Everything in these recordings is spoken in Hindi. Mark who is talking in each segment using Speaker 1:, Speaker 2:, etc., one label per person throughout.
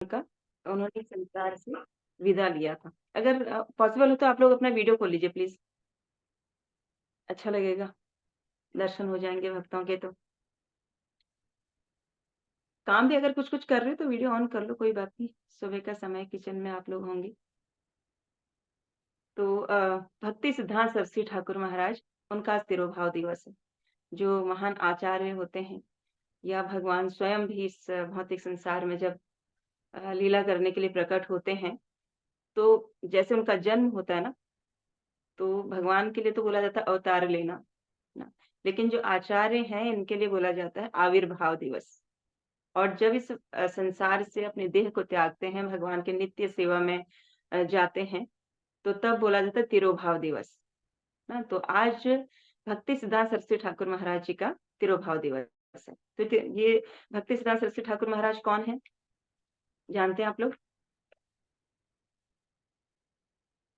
Speaker 1: का उन्होंने संसार से विदा लिया था। अगर पॉसिबल हो तो आप लोग अपना वीडियो खोल लीजिए प्लीज़, अच्छा लगेगा, दर्शन हो जाएँगे भक्तों के तो। काम भी अगर कुछ-कुछ कर रहे हो तो वीडियो ऑन कर लो, कोई बात नहीं। सुबह का समय किचन में आप लोग होंगे। तो भक्ति सिद्धांत सरस्वती ठाकुर महाराज, उनका आज तिरोभाव दिवस है। जो महान आचार्य होते हैं या भगवान स्वयं भी इस भौतिक संसार में जब लीला करने के लिए प्रकट होते हैं, तो जैसे उनका जन्म होता है ना, तो भगवान के लिए तो बोला जाता है अवतार लेना, ना। लेकिन जो आचार्य हैं, इनके लिए बोला जाता है आविर्भाव दिवस। और जब इस संसार से अपने देह को त्यागते हैं, भगवान के नित्य सेवा में जाते हैं, तो तब बोला जाता है तिरोभाव दिवस, ना। तो आज भक्ति सिद्धांत सरस्वती ठाकुर महाराज जी का तिरोभाव दिवस है। तो ये भक्ति सिद्धांत सरस्वती ठाकुर महाराज कौन हैं? जानते हैं आप लोग?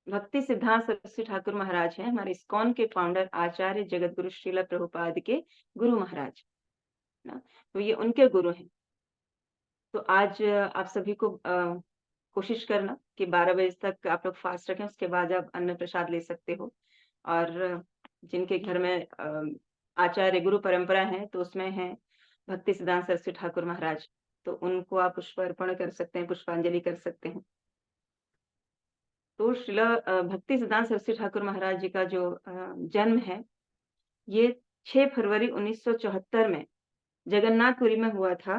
Speaker 1: भक्ति सिद्धांत सरस्वती ठाकुर महाराज हैं हमारे इस्कॉन के फाउंडर आचार्य जगतगुरु श्रील प्रभुपाद के गुरु महाराज, ना। तो ये उनके गुरु हैं। तो आज आप सभी को कोशिश करना कि 12 बजे तक आप लोग फास्ट रखें, उसके बाद आप अन्न प्रसाद ले सकते हो। और जिनके घर में आचार्य गुरु परंपरा है, तो उसमें है भक्ति सिद्धांत सरस्वती ठाकुर महाराज, तो उनको आप पुष्प अर्पण कर सकते हैं, पुष्पांजलि कर सकते हैं। तो श्रील भक्ति सिद्धांत सरस्वती ठाकुर महाराज जी का जो जन्म है, ये 6 फरवरी 1974 में जगन्नाथपुरी में हुआ था।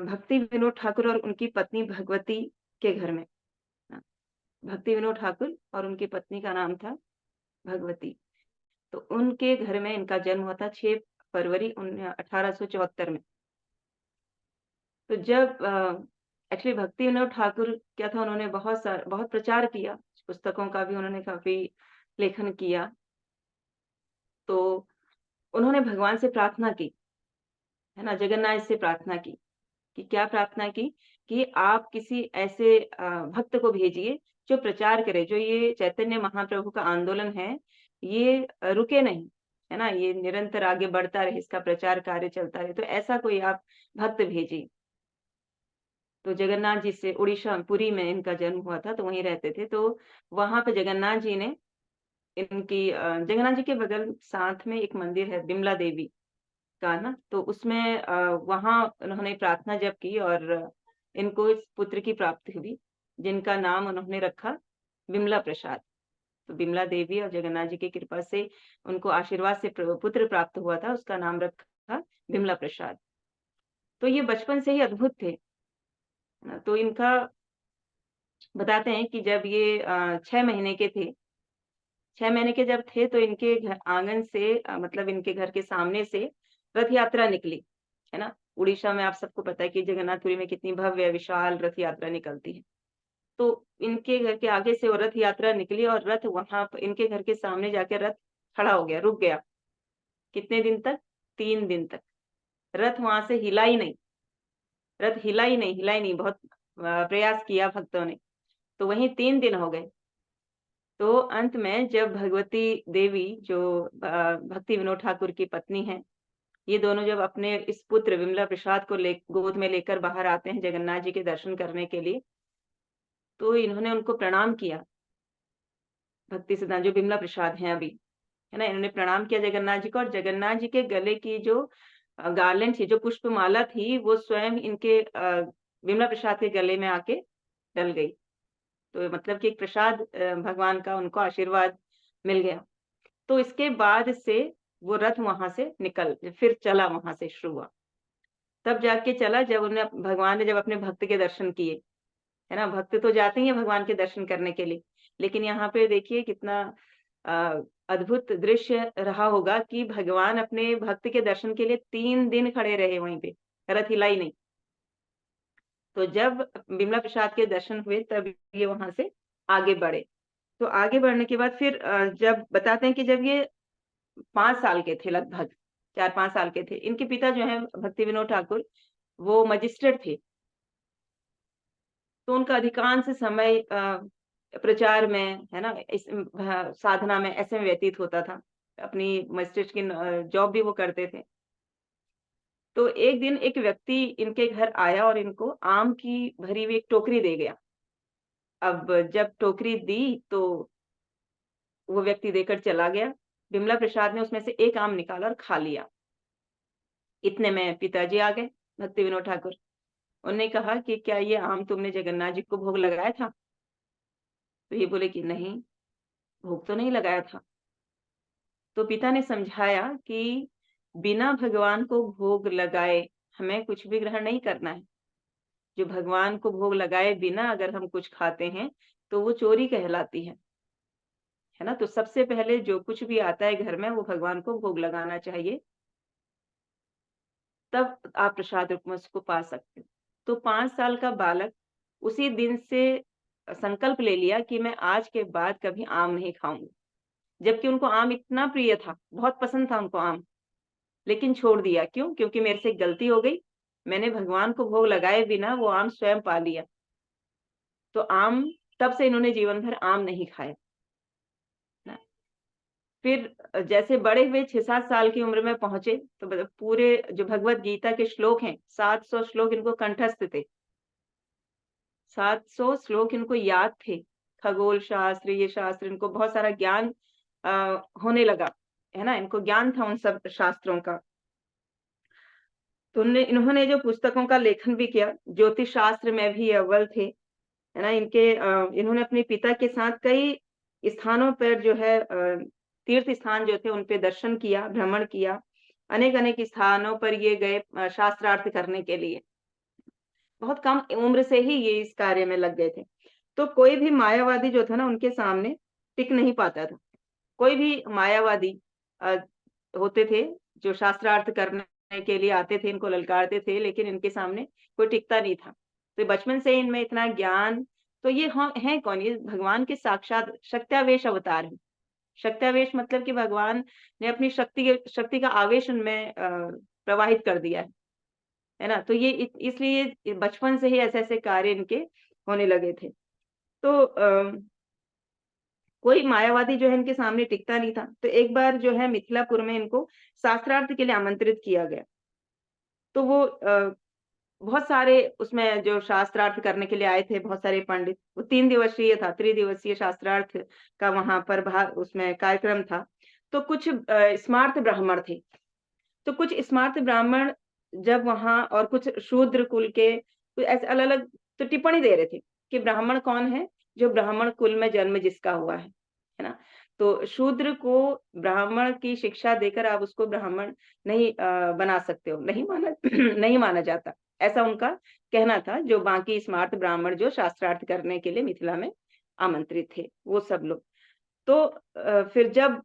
Speaker 1: भक्ति विनोद ठाकुर और उनकी पत्नी भगवती के घर में। अ, भक्ति विनोद ठाकुर और उनकी पत्नी का नाम था भगवती। तो उनके घर में इनका जन्म हुआ था 6 फरवरी 1874 में। तो जब एक्चुअली भक्ति विनोद ठाकुर क्या था, उन्होंने बहुत प्रचार किया, पुस्तकों का भी उन्होंने काफ़ी लेखन किया। तो उन्होंने भगवान से प्रार्थना की, है ना? जगन्नाथ से प्रार्थना की। कि क्या प्रार्थना की कि आप किसी ऐसे भक्त को भेजिए जो प्रचार करे, जो ये चैतन्य महाप्रभु का आंदोलन है, ये रुके नहीं, है ना? ये निरंतर आगे बढ़ता रहे, इसका प्रचार कार्य चलता रहे, तो ऐसा कोई आप भक्त भेजिए। तो जगन्नाथ जी से उड़ीसा पुरी में इनका जन्म हुआ था, तो वहीं रहते थे, तो वहाँ पे जगन्नाथ जी ने इनकी जगन्नाथ जी के बगल साथ में एक मंदिर है, बिमला देवी का ना, तो उसमें वहाँ उन्होंने प्रार्थना जब की और इनको इस पुत्र की प्राप्ति हुई, जिनका नाम उन्होंने रखा विमला प्रसाद। तो विमला देवी और जगन्नाथ जी की कृपा से उनको आशीर्वाद से पुत्र प्राप्त हुआ था, उसका नाम रखा विमला प्रसाद। तो ये बचपन से ही अद्भुत थे। तो इनका बताते हैं कि जब ये 6 महीने के थे, 6 महीने के जब थे तो इनके घर आँगन से मतलब इनके घर के सामने से रथ यात्रा निकली, है ना? उड़ीसा में आप सबको पता है कि जगन्नाथपुरी में कितनी भव्य विशाल रथ यात्रा निकलती है। तो इनके घर के आगे से वो रथ यात्रा निकली और रथ वहाँ प इनके घर के सामने जाके रथ खड़ा हो गया, रुक गया। कितने दिन तक? 3 दिन तक। रथ वहाँ से हिला ही नहीं, रथ हिला ही नहीं, बहुत प्रयास किया भक्तों ने, तो वहीं 3 दिन हो गए। तो अंत में जब भगवती देवी जो भक्ति विनोद ठाकुर की पत्नी हैं, ये दोनों जब अपने इस पुत्र विमला प्रसाद को ले गोद में लेकर बाहर आते हैं जगन्नाथ जी के दर्शन करने के लिए, तो इन्होंने उनको प्रणाम किया। भक्ति सिद्धांत जो विमला प्रसाद हैं अभी, है ना? इन्होंने प्रणाम किया जगन्नाथ जी को और जगन्नाथ जी के गले की जो गार्लैंड थी, जो पुष्पमाला थी, वो स्वयं इनके विमला प्रसाद के गले में आके डल गई। तो मतलब कि एक प्रसाद भगवान का उनको आशीर्वाद मिल गया। तो इसके बाद से वो रथ वहाँ से फिर चला, वहाँ से शुरू हुआ। तब जाके चला जब उन्हें भगवान ने जब अपने भक्त के दर्शन किए, है ना? भक्त तो जाते ही हैं भगवान के दर्शन करने के लिए, लेकिन यहाँ पे देखिए कितना अ, अद्भुत दृश्य रहा होगा कि भगवान अपने भक्त के दर्शन के लिए 3 दिन खड़े रहे वहीं पे, रथ हिला ही नहीं। तो जब बिमला प्रसाद के दर्शन हुए तब ये वहाँ से आगे बढ़े। तो आगे बढ़ने के बाद फिर जब बताते हैं कि जब ये 5 साल के थे लगभग, 4-5 साल के थे। इनके पिता जो हैं भक्ति विनोद ठाकुर, वो मजिस्ट्रेट थे। तो उनका अधिकांश समय प्रचार में, है ना? साधना में ऐसे में व्यतीत होता था। अपनी मजिस्ट्रेट की जॉब भी वो करते थे। तो एक दिन एक व्यक्ति इनके घर आया और इनको आम की भरी हुई एक टोकरी दे गया। अब जब टोकरी दी तो वो व्यक्ति देकर चला गया। बिमला प्रसाद ने उसमें से एक आम निकाला और खा लिया। इतने में पिताजी आ गए, भक्ति विनोद ठाकुर। उन्होंने कहा कि क्या ये आम तुमने जगन्नाथ जी को भोग लगाया था? तो ये बोले कि नहीं, भोग तो नहीं लगाया था। तो पिता ने समझाया कि बिना भगवान को भोग लगाए हमें कुछ भी ग्रहण नहीं करना है। जो भगवान को भोग लगाए बिना अगर हम कुछ खाते हैं तो वो चोरी कहलाती है ना? तो सबसे पहले जो कुछ भी आता है घर में वो भगवान को भोग लगाना चाहिए, तब आप प्रसाद रूप में उसको पा सकते हो। तो 5 साल का बालक उसी दिन से संकल्प ले लिया कि मैं आज के बाद कभी आम नहीं खाऊँगा। जबकि उनको आम इतना प्रिय था, बहुत पसंद था उनको आम, लेकिन छोड़ दिया। क्यों? क्योंकि मेरे से एक गलती हो गई, मैंने भगवान को भोग लगाए बिना वो आम स्वयं पा लिया। तो आम तब से इन्होंने जीवन भर आम नहीं खाया। ना? फिर जैसे बड़े हुए 6-7 साल की उम्र में पहुँचे, तो मतलब पूरे जो भगवत गीता के श्लोक हैं, 700 श्लोक इनको कंठस्थ थे। 700 श्लोक इनको याद थे। खगोल शास्त्र, ये शास्त्र, इनको बहुत सारा ज्ञान अ, होने लगा, है ना? इनको ज्ञान था उन सब शास्त्रों का। तो इन्होंने जो पुस्तकों का लेखन भी किया, ज्योतिष शास्त्र में भी ये अव्वल थे, है ना? इन्होंने अपने पिता के साथ कई स्थानों पर जो है तीर्थ स्थान जो थे उन पे दर्शन किया, भ्रमण किया। अनेक-अनेक स्थानों पर ये गए शास्त्रार्थ करने के लिए। बहुत कम उम्र से ही ये इस कार्य में लग गए थे। तो कोई भी मायावादी जो था ना उनके सामने टिक नहीं पाता था। कोई भी मायावादी अ, होते थे जो शास्त्रार्थ करने के लिए आते थे, इनको ललकारते थे, लेकिन इनके सामने कोई टिकता नहीं था। तो बचपन से इनमें इतना ज्ञान, तो ये हैं कौन? ये भगवान के साक्षात शक्त्यावेश अवतार हैं। शक्त्यावेश मतलब कि भगवान ने अपनी शक्ति का आवेश उनमें प्रवाहित कर दिया है ना? तो ये इसलिए ये बचपन से ही ऐसे-ऐसे कार्य इनके होने लगे थे। तो कोई मायावादी जो है इनके सामने टिकता नहीं था। तो एक बार जो है मिथिलापुर में इनको शास्त्रार्थ के लिए आमंत्रित किया गया। तो वो बहुत सारे उसमें जो शास्त्रार्थ करने के लिए आए थे, बहुत सारे पंडित। वो 3 दिवसीय था, त्रिदिवसीय शास्त्रार्थ का वहाँ पर उसमें कार्यक्रम था। तो कुछ स्मार्त ब्राह्मण थे। तो कुछ स्मार्त ब्राह्मण जब वहाँ, और कुछ शूद्र कुल के, कुछ ऐसे अलग-अलग तो टिप्पणी दे रहे थे कि ब्राह्मण कौन है? जो ब्राह्मण कुल में जन्म जिसका हुआ है ना? तो शूद्र को ब्राह्मण की शिक्षा देकर आप उसको ब्राह्मण नहीं बना सकते हो, नहीं माना नहीं माना जाता। ऐसा उनका कहना था, जो बाकी स्मार्त ब्राह्मण जो शास्त्रार्थ करने के लिए मिथिला में आमंत्रित थे, वो सब लोग। तो फिर जब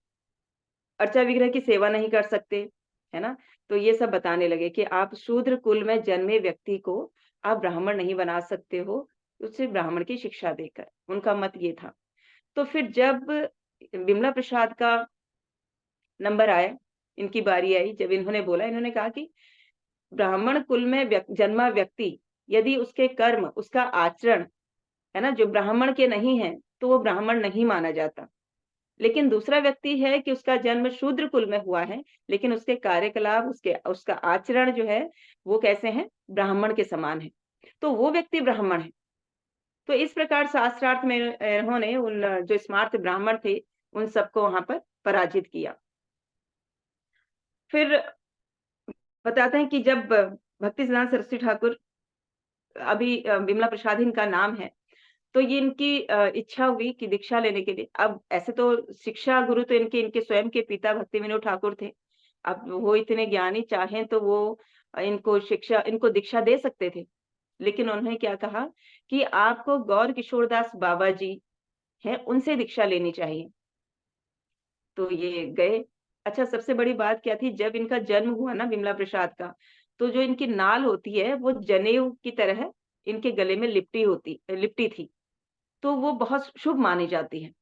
Speaker 1: अर्चा विग्रह की सेवा नहीं कर सकते, है ना? तो ये सब बताने लगे कि आप शूद्र कुल में जन्मे व्यक्ति को आप ब्राह्मण नहीं बना सकते हो, उसे ब्राह्मण की शिक्षा देकर, उनका मत ये था। तो फिर जब बिमला प्रसाद का नंबर आया, इनकी बारी आई, जब इन्होंने बोला, इन्होंने कहा कि ब्राह्मण कुल में जन्मा व्यक्ति, यदि उसके कर्म, उसका आचरण, है ना, जो ब्राह्मण के नहीं है, तो वो ब्राह्मण नहीं माना जाता। लेकिन दूसरा व्यक्ति है कि उसका जन्म शूद्र कुल में हुआ है, लेकिन उसके कार्यकलाप, उसका आचरण जो है, वो कैसे हैं? ब्राह्मण के समान है। तो वो व्यक्ति ब्राह्मण है। तो इस प्रकार शास्त्रार्थ में इन्होंने उन जो स्मार्त ब्राह्मण थे, उन सबको वहाँ पर पराजित किया। फिर बताते हैं कि जब भक्ति सिद्धांत सरस्वती ठाकुर, अभी बिमला प्रसाद इनका नाम है, तो ये इनकी इच्छा हुई कि दीक्षा लेने के लिए। अब ऐसे तो शिक्षा गुरु तो इनके इनके स्वयं के पिता भक्ति विनोद ठाकुर थे। अब वो इतने ज्ञानी, चाहें तो वो इनको दीक्षा दे सकते थे। लेकिन उन्होंने क्या कहा कि आपको गौर किशोरदास बाबा जी हैं, उनसे दीक्षा लेनी चाहिए। तो ये गए। अच्छा, सबसे बड़ी बात क्या थी, जब इनका जन्म हुआ ना बिमला प्रसाद का, तो जो इनकी नाल होती है वो जनेऊ की तरह इनके गले में लिपटी थी। तो वो बहुत शुभ मानी जाती है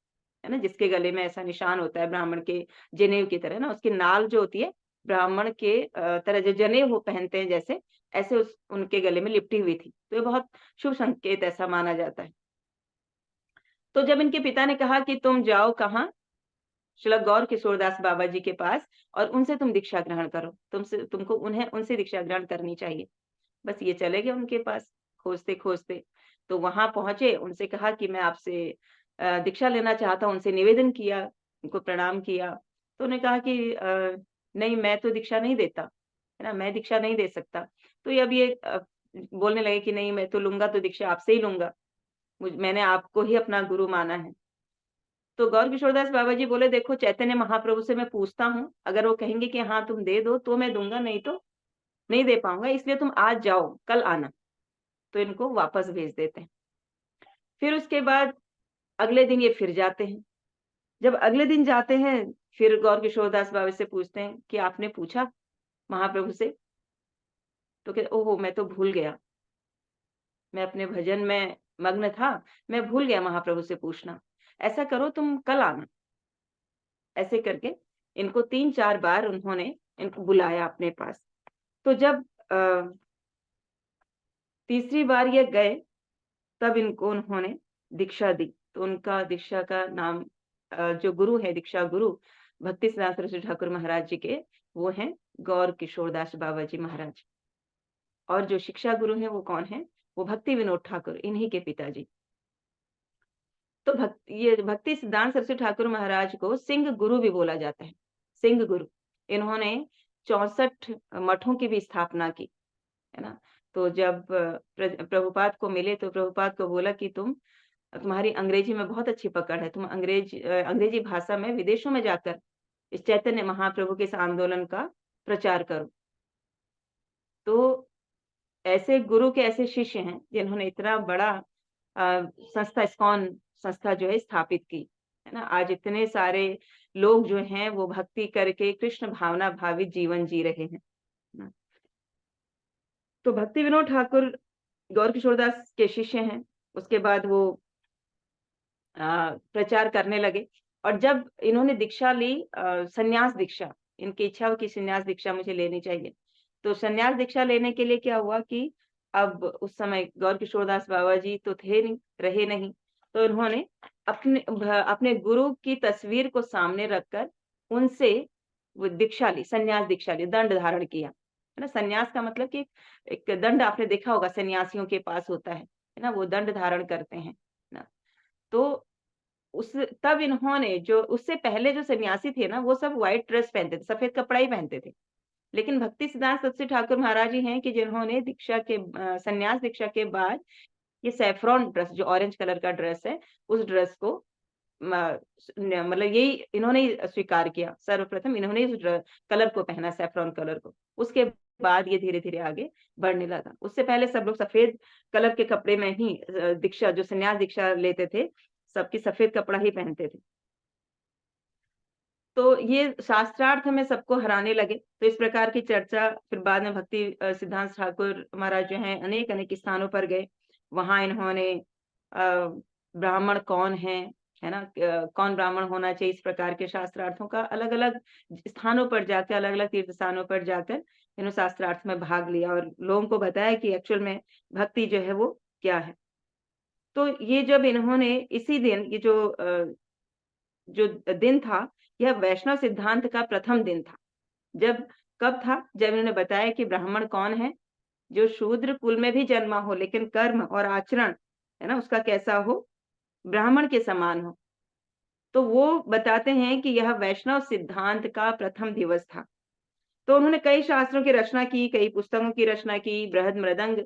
Speaker 1: ना? जिसके गले में ऐसा निशान होता है ब्राह्मण के जनेऊ की तरह ना, उसकी नाल जो होती है ब्राह्मण के तरह जो जनेऊ वो पहनते हैं जैसे, ऐसे उस उनके गले में लिपटी हुई थी। तो ये बहुत शुभ संकेत ऐसा माना जाता है। तो जब इनके पिता ने कहा कि तुम जाओ कहाँ? श्रील गौर किशोरदास बाबा जी के पास और उनसे तुम दीक्षा ग्रहण करो, तुमको उनसे दीक्षा ग्रहण करनी चाहिए। बस ये चले गए उनके पास खोजते-खोजते। तो वहाँ पहुँचे, उनसे कहा कि मैं आपसे दीक्षा लेना चाहता हूँ, उनसे निवेदन किया, उनको प्रणाम किया। तो उन्होंने कहा कि नहीं, मैं तो दीक्षा नहीं देता, है ना? मैं दीक्षा नहीं दे सकता। तो ये अब ये बोलने लगे कि नहीं, मैं तो लूँगा तो दीक्षा आपसे ही लूँगा। मैंने आपको ही अपना गुरु माना है। तो गौर किशोरदास बाबा जी बोले, देखो चैतन्य महाप्रभु से मैं पूछता हूँ, अगर वो कहेंगे कि हाँ तुम दे दो तो मैं दूँगा, नहीं तो नहीं दे पाऊँगा, इसलिए तुम आज जाओ, कल आना। तो इनको वापस भेज देते हैं। फिर उसके बाद अगले दिन ये फिर जाते हैं। जब अगले दिन जाते हैं, फिर गौर किशोरदास बाबा से पूछते हैं कि आपने पूछा महाप्रभु से? तो कहते, ओहो! मैं तो भूल गया। मैं अपने भजन में मग्न था, मैं भूल गया महाप्रभु से पूछना। ऐसा करो तुम कल आना। ऐसे करके इनको 3-4 बार उन्होंने इनको बुलाया अपने पास। तो जब तीसरी बार ये गए, तब इनको उन्होंने दीक्षा दी। तो उनका दीक्षा का नाम जो गुरु है, दीक्षा गुरु भक्ति सिद्धांत सरस्वती ठाकुर महाराज जी के, वो हैं गौर किशोरदास बाबा जी महाराज। और जो शिक्षा गुरु हैं वो कौन है? वो भक्ति विनोद ठाकुर, इन्हीं के पिताजी। तो ये भक्ति सिद्धांत सरस्वती ठाकुर महाराज को सिंह गुरु भी बोला जाता है। सिंह गुरु। इन्होंने 64 मठों की भी स्थापना की, है ना? तो जब प्रभुपाद को मिले तो प्रभुपाद को बोला कि तुम्हारी अंग्रेजी में बहुत अच्छी पकड़ है, तुम अंग्रेजी भाषा में विदेशों में जाकर इस चैतन्य महाप्रभु के इस आंदोलन का प्रचार करो। तो ऐसे गुरु के ऐसे शिष्य हैं जिन्होंने इतना बड़ा संस्था, इस्कॉन संस्था जो है स्थापित की, है ना? आज इतने सारे लोग जो हैं वो भक्ति करके कृष्ण भावना भावित जीवन जी रहे हैं, ना? तो भक्ति विनोद ठाकुर गौर किशोरदास के शिष्य हैं। उसके बाद वो प्रचार करने लगे और जब इन्होंने दीक्षा ली, संन्यास दीक्षा, इनकी इच्छा हुई कि संन्यास दीक्षा मुझे लेनी चाहिए। तो संन्यास दीक्षा लेने के लिए क्या हुआ कि अब उस समय गौर किशोरदास बाबा जी तो थे नहीं, रहे नहीं। तो इन्होंने अपने गुरु की तस्वीर को सामने रखकर उनसे वो दीक्षा ली, संन्यास दीक्षा ली, दंड धारण किया। है ना? संन्यास का मतलब कि एक दंड आपने देखा होगा सन्यासियों के पास होता है ना? वो दंड धारण करते हैं, ना? तो उस तब इन्होंने जो उससे पहले जो सन्यासी थे ना, वो सब व्हाइट ड्रेस पहनते थे, सफेद कपड़ा ही पहनते थे। लेकिन भक्ति सिद्धांत सरस्वती ठाकुर महाराज ही हैं कि जिन्होंने संन्यास दीक्षा के बाद ये सैफ्रॉन ड्रेस, जो ऑरेंज कलर का ड्रेस है, उस ड्रेस को मतलब यही इन्होंने ही स्वीकार किया। सर्वप्रथम इन्होंने ही उस कलर को पहना, सैफ्रॉन कलर को। उसके बाद ये धीरे-धीरे आगे बढ़ने लगा। उससे पहले सब लोग सफेद कलर के कपड़े में ही दीक्षा, जो संन्यास दीक्षा लेते थे, सबकी सफेद कपड़ा ही पहनते थे। तो ये शास्त्रार्थ में सबको हराने लगे। तो इस प्रकार की चर्चा फिर बाद में भक्ति सिद्धांत ठाकुर महाराज जो हैं अनेक-अनेक स्थानों पर गए। वहाँ इन्होंने ब्राह्मण कौन है ना? कौन ब्राह्मण होना चाहिए, इस प्रकार के शास्त्रार्थों का अलग-अलग स्थानों पर जाकर, अलग-अलग तीर्थ स्थानों पर जाकर इन्होंने शास्त्रार्थ में भाग लिया और लोगों को बताया कि एक्चुअल में भक्ति जो है वो क्या है। तो ये जब इन्होंने इसी दिन ये जो दिन था, यह वैष्णव सिद्धांत का प्रथम दिन था। जब कब था? जब इन्होंने बताया कि ब्राह्मण कौन है? जो शूद्र कुल में भी जन्मा हो लेकिन कर्म और आचरण, है ना, उसका कैसा हो? ब्राह्मण के समान हो। तो वो बताते हैं कि यह वैष्णव सिद्धांत का प्रथम दिवस था। तो उन्होंने कई शास्त्रों की रचना की, कई पुस्तकों की रचना की, बृहद मृदंग,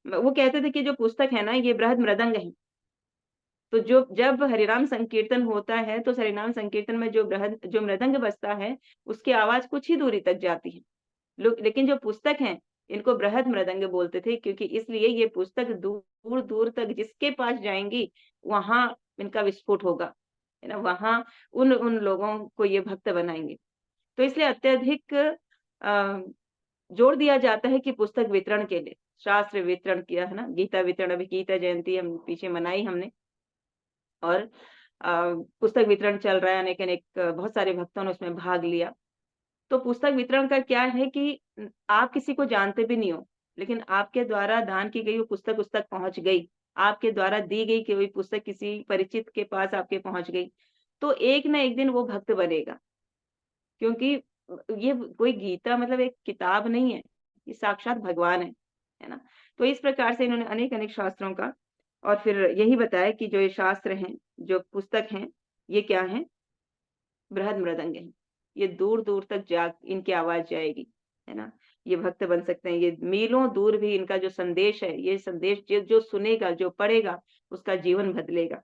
Speaker 1: वो कहते थे कि जो पुस्तक है ना, ये बृहद मृदंग है। तो जब हरिनाम संकीर्तन होता है, तो उस हरिनाम संकीर्तन में जो मृदंग बजता है, उसकी आवाज़ कुछ ही दूरी तक जाती है। लेकिन जो पुस्तक हैं, इनको बृहद मृदंग बोलते थे, क्योंकि इसलिए ये पुस्तक दूर-दूर तक जिसके पास जाएँगी, वहाँ इनका विस्फोट होगा, है ना? वहाँ उन उन लोगों को ये भक्त बनाएँगे। तो इसलिए अत्यधिक अ, जोर दिया जाता है कि पुस्तक वितरण के लिए, शास्त्र वितरण किया, है ना? गीता वितरण, अभी गीता जयंती हम पीछे मनाई हमने। और पुस्तक वितरण चल रहा है, अनेक-अनेक बहुत सारे भक्तों ने उसमें भाग लिया। तो पुस्तक वितरण का क्या है कि आप किसी को जानते भी नहीं हो, लेकिन आपके द्वारा दान की गई वो पुस्तक उस तक पहुँच गई। आपके द्वारा दी गई कोई पुस्तक किसी परिचित के पास आपके पहुँच गई। तो एक ना एक दिन वो भक्त बनेगा। क्योंकि ये कोई गीता मतलब एक किताब नहीं है, ये साक्षात भगवान है ना? तो इस प्रकार से इन्होंने अनेक-अनेक शास्त्रों का और फिर यही बताया कि जो ये शास्त्र हैं, जो पुस्तक हैं, ये क्या हैं? बृहद मृदंग हैं। ये दूर-दूर तक जा इनकी आवाज़ जाएगी, है ना? ये भक्त बन सकते हैं, ये मीलों दूर भी इनका जो संदेश है, ये संदेश जो जो सुनेगा, जो पढ़ेगा, उसका जीवन बदलेगा।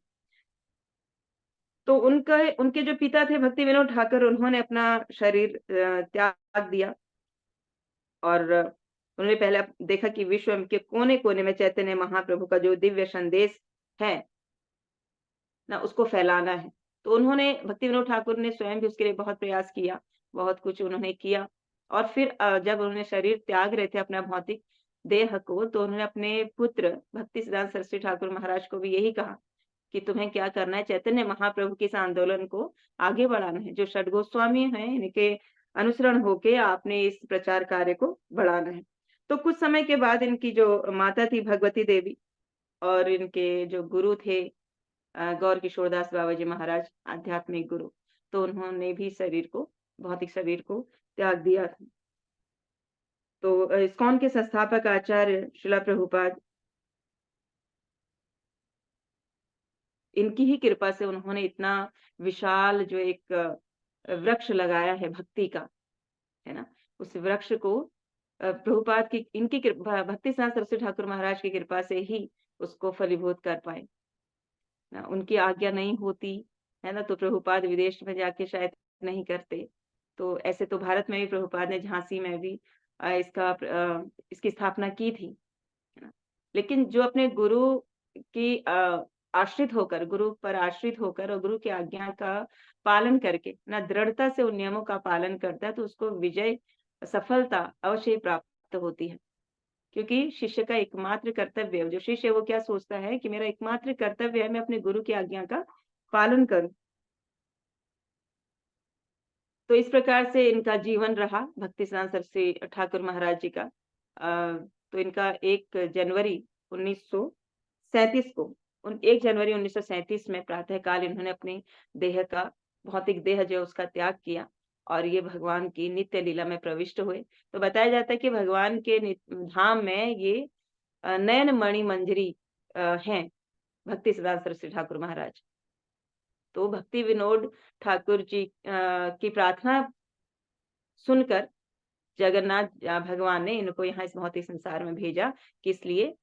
Speaker 1: तो उनके जो पिता थे भक्ति विनोद ठाकुर, उन्होंने अपना शरीर त्याग दिया और उन्होंने पहले देखा कि विश्व के कोने-कोने में चैतन्य महाप्रभु का जो दिव्य संदेश है ना, उसको फैलाना है। तो उन्होंने भक्ति विनोद ठाकुर ने स्वयं भी उसके लिए बहुत प्रयास किया, बहुत कुछ उन्होंने किया और फिर जब उन्होंने शरीर त्याग रहे थे अपना भौतिक देह को, तो उन्होंने अपने पुत्र भक्ति सिद्धांत सरस्वती ठाकुर महाराज को भी यही कहा कि तुम्हें क्या करना है, चैतन्य महाप्रभु के इस आंदोलन को आगे बढ़ाना है। जो षड गोस्वामी हैं, इनके अनुसरण होके आपने इस प्रचार कार्य को बढ़ाना है। तो कुछ समय के बाद इनकी जो माता थी भगवती देवी और इनके जो गुरु थे गौर किशोरदास बाबा जी महाराज आध्यात्मिक गुरु, तो उन्होंने भी शरीर को भौतिक शरीर को त्याग दिया था। तो इस्कॉन के संस्थापक आचार्य शिला प्रभुपाद इनकी ही कृपा से उन्होंने इतना विशाल जो एक वृक्ष लगाया है भक्ति का, है ना? उस वृक्ष को प्रभुपाद की इनकी कृपा भक्ति सिद्धांत सरस्वती ठाकुर महाराज की कृपा से ही उसको फलीभूत कर पाए। ना उनकी आज्ञा नहीं होती, है ना? तो प्रभुपाद विदेश में जाके शायद नहीं करते। तो ऐसे तो भारत में भी प्रभुपाद ने झांसी में भी इसकी स्थापना की थी, है ना? लेकिन जो अपने गुरु की आश्रित होकर गुरु पर आश्रित होकर और गुरु की आज्ञा का पालन करके ना दृढ़ता से उन नियमों का पालन करता है, तो उसको विजय, सफलता अवश्य ही प्राप्त होती है। क्योंकि शिष्य का एकमात्र कर्तव्य है, जो शिष्य है वो क्या सोचता है कि मेरा एकमात्र कर्तव्य है मैं अपने गुरु की आज्ञा का पालन करूँ। तो इस प्रकार से इनका जीवन रहा भक्ति सिद्धांत सरस्वती ठाकुर महाराज जी का। तो इनका 1 जनवरी 1937 को 1 जनवरी 1937 में प्रातः काल इन्होंने अपनी देह का भौतिक देह जो है उसका त्याग किया और ये भगवान की नित्य लीला में प्रविष्ट हुए। तो बताया जाता है कि भगवान के धाम में ये नयन मणि मंजरी हैं, भक्ति सिद्धांत सरस्वती ठाकुर महाराज। तो भक्ति विनोद ठाकुर जी की प्रार्थना सुनकर जगन्नाथ भगवान ने इनको यहाँ इस भौतिक संसार में भेजा, किस लिए?